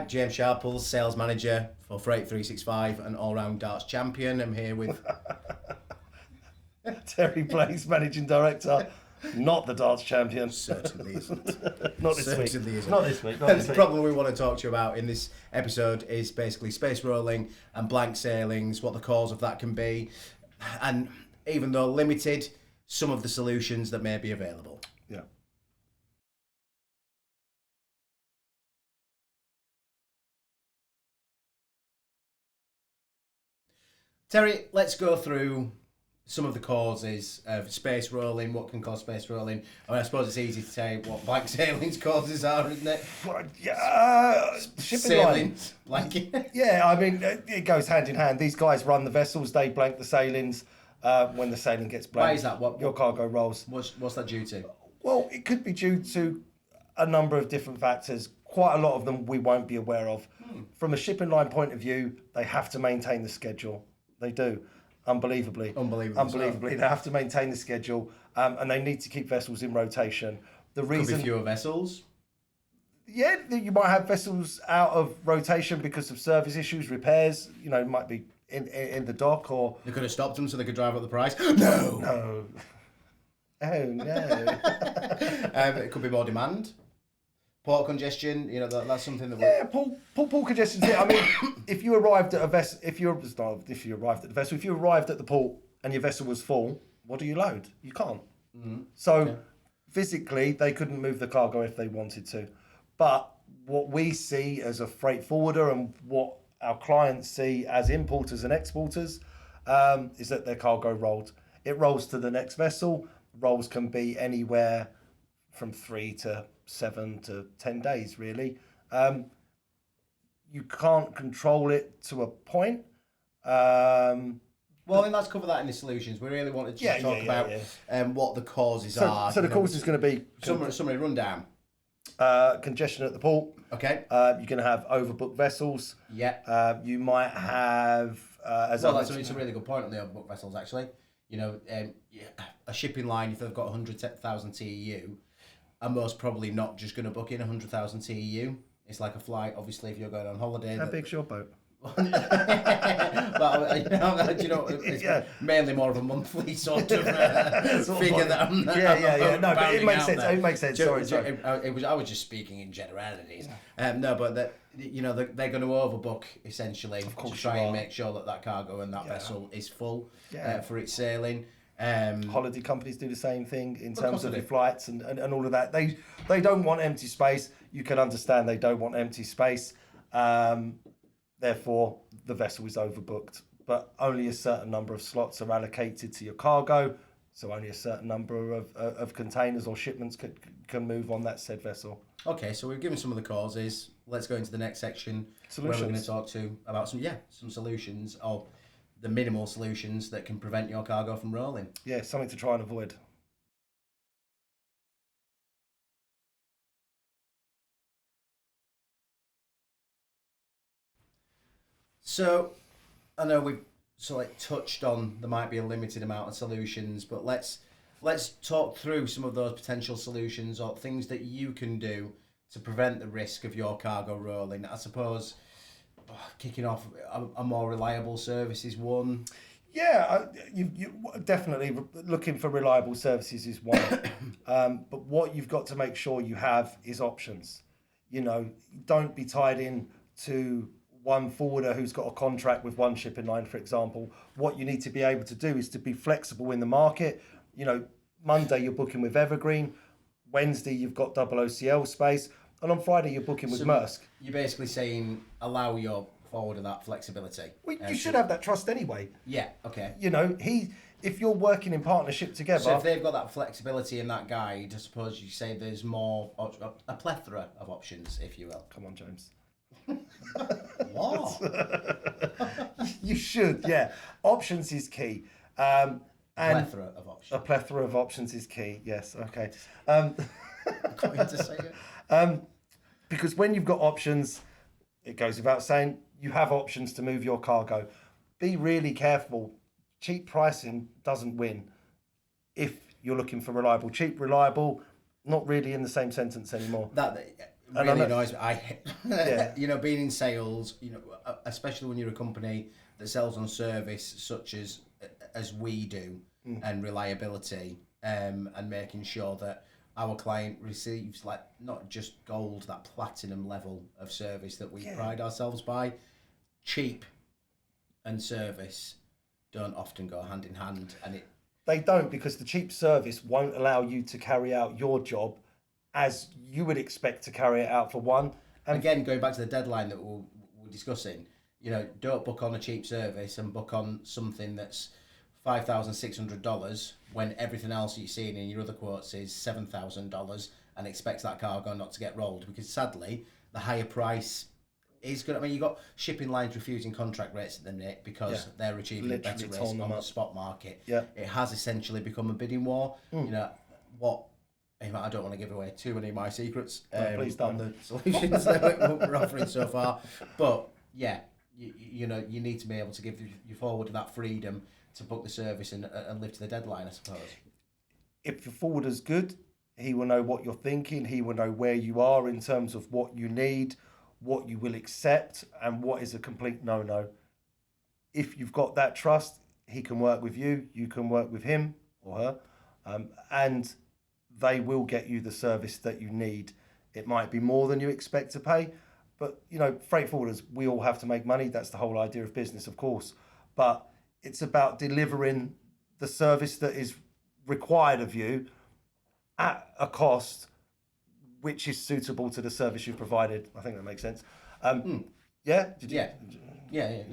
James Sharples, sales manager for Freight 365 and all-round darts champion. I'm here with Terry Blaze, managing director. Not the darts champion. Certainly isn't. Not this week. Isn't. Not this week. The problem we want to talk to you about in this episode is basically space rolling and blank sailings, what the cause of that can be, and even though limited, some of the solutions that may be available. Yeah. Terry, let's go through some of the causes of space rolling, what can cause space rolling. I mean, I suppose it's easy to say what blank sailing's causes are, isn't it? Yeah, shipping Sailings, Yeah, I mean, it goes hand in hand. These guys run the vessels, they blank the sailings. When the sailing gets blanked, why is that? What your cargo rolls. What's that due to? Well, it could be due to a number of different factors. Quite a lot of them we won't be aware of. From a shipping line point of view, they have to maintain the schedule. They do. Unbelievably. They have to maintain the schedule, and they need to keep vessels in rotation. The reason Could be fewer vessels. Yeah, you might have vessels out of rotation because of service issues, repairs. You know, might be in the dock, or They could have stopped them so they could drive up the price. No. no. Oh no. It could be more demand. Port congestion, you know, that's something that Yeah, port congestion. I mean, if you arrived at a vessel, if you arrived at the vessel, if you arrived at the port and your vessel was full, what do you load? You can't. Mm-hmm. So physically, they couldn't move the cargo if they wanted to. But what we see as a freight forwarder and what our clients see as importers and exporters is that their cargo rolled. It rolls to the next vessel. Rolls can be anywhere from 3 to 7 to 10 days, really. You can't control it to a point. Well, then let's cover that in the solutions. We really wanted to talk about what the causes are. So the cause is going to be summary rundown. Congestion at the port. Okay. You're going to have overbooked vessels. Yeah. You might have it's a really good point on the overbooked vessels, actually. You know, a shipping line, if they've got 100,000 TEU, are most probably not just going to book in 100,000 TEU. It's like a flight, obviously, if you're going on holiday. How big's your boat? But, you know, it's mainly more of a monthly sort of figure that I'm No, but it makes sense. It makes sense. Sorry. I was just speaking in generalities. No, but they're going to overbook essentially to try and make sure that cargo and that vessel is full for its sailing. Holiday companies do the same thing in terms of the flights and all of that. They don't want empty space. You can understand they don't want empty space. Therefore, the vessel is overbooked. But only a certain number of slots are allocated to your cargo. So only a certain number of containers or shipments can move on that said vessel. Okay, so we've given some of the causes. Let's go into the next section where we're going to talk about some solutions, or the minimal solutions that can prevent your cargo from rolling. Yeah, something to try and avoid. So, I know we've touched on there might be a limited amount of solutions, but let's talk through some of those potential solutions or things that you can do to prevent the risk of your cargo rolling. I suppose kicking off a more reliable service is one. Yeah, you definitely looking for reliable services is one. But what you've got to make sure you have is options. You know, don't be tied in to one forwarder who's got a contract with one shipping line, for example. What you need to be able to do is to be flexible in the market. You know, Monday you're booking with Evergreen, Wednesday you've got double OCL space, and on Friday you're booking with Maersk. You're basically saying allow your forwarder that flexibility. Well, you should have that trust anyway. Yeah, okay. You know, if you're working in partnership together... So if they've got that flexibility in that guide, I suppose you say there's more, a plethora of options, if you will. Come on, James. What? You should, yeah. Options is key. And plethora of options. A plethora of options is key, yes, okay. I got you to say it. Because when you've got options, it goes without saying, you have options to move your cargo. Be really careful. Cheap pricing doesn't win if you're looking for reliable. Cheap, reliable, not really in the same sentence anymore. really annoys me. Yeah. You know, being in sales, you know, especially when you're a company that sells on service such as we do, and reliability, and making sure that our client receives like not just gold, that platinum level of service that we pride ourselves by. Cheap and service don't often go hand in hand, and They don't, because the cheap service won't allow you to carry out your job as you would expect to carry it out for one. And again, going back to the deadline that we're discussing, you know, don't book on a cheap service and book on something that's $5,600 when everything else you're seeing in your other quotes is $7,000, and expects that cargo not to get rolled, because sadly the higher price is good. I mean, you've got shipping lines refusing contract rates at the minute because they're achieving Literally better rates on the up. spot market. Yeah. It has essentially become a bidding war. You know, I don't want to give away too many of my secrets please don't. on the solutions that we're offering so far. But yeah, you know, you need to be able to give your forward that freedom to book the service and live to the deadline, I suppose. If your forwarder's good, he will know what you're thinking. He will know where you are in terms of what you need, what you will accept, and what is a complete no-no. If you've got that trust, he can work with you, you can work with him or her, and they will get you the service that you need. It might be more than you expect to pay, but you know, freight forwarders, we all have to make money. That's the whole idea of business, of course. But it's about delivering the service that is required of you at a cost which is suitable to the service you've provided. I think that makes sense. Yeah? Did you? Yeah.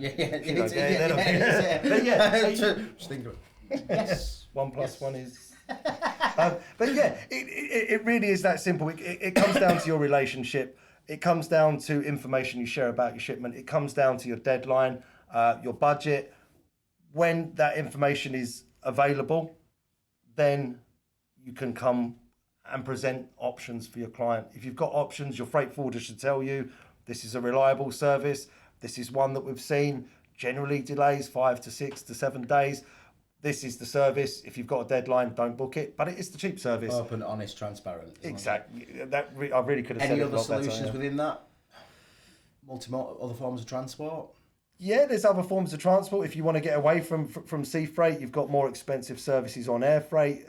Just think of it. Yes. 1 + 1 is... but yeah, it really is that simple. It comes down to your relationship. It comes down to information you share about your shipment. It comes down to your deadline, your budget. When that information is available, then you can come and present options for your client. If you've got options, your freight forwarder should tell you, this is a reliable service. This is one that we've seen generally delays 5 to 6 to 7 days. This is the service. If you've got a deadline, don't book it. But it is the cheap service. Open, honest, transparent. Exactly. I really could have said it a lot better. Any other solutions within that? Other forms of transport? Yeah, there's other forms of transport. If you want to get away from sea freight, you've got more expensive services on air freight,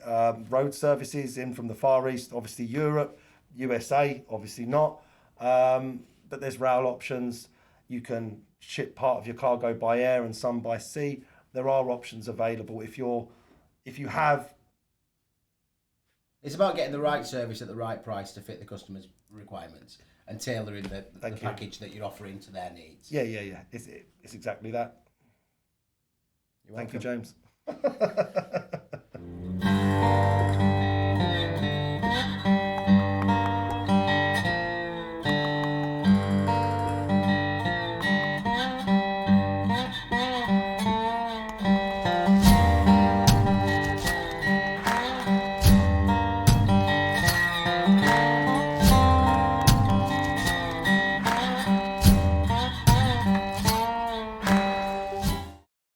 road services in from the Far East, obviously Europe, USA, obviously not. But there's rail options. You can ship part of your cargo by air and some by sea. There are options available if you have. It's about getting the right service at the right price to fit the customer's requirements and tailoring the package that you're offering to their needs. Yeah. It's exactly that. Thank you, James.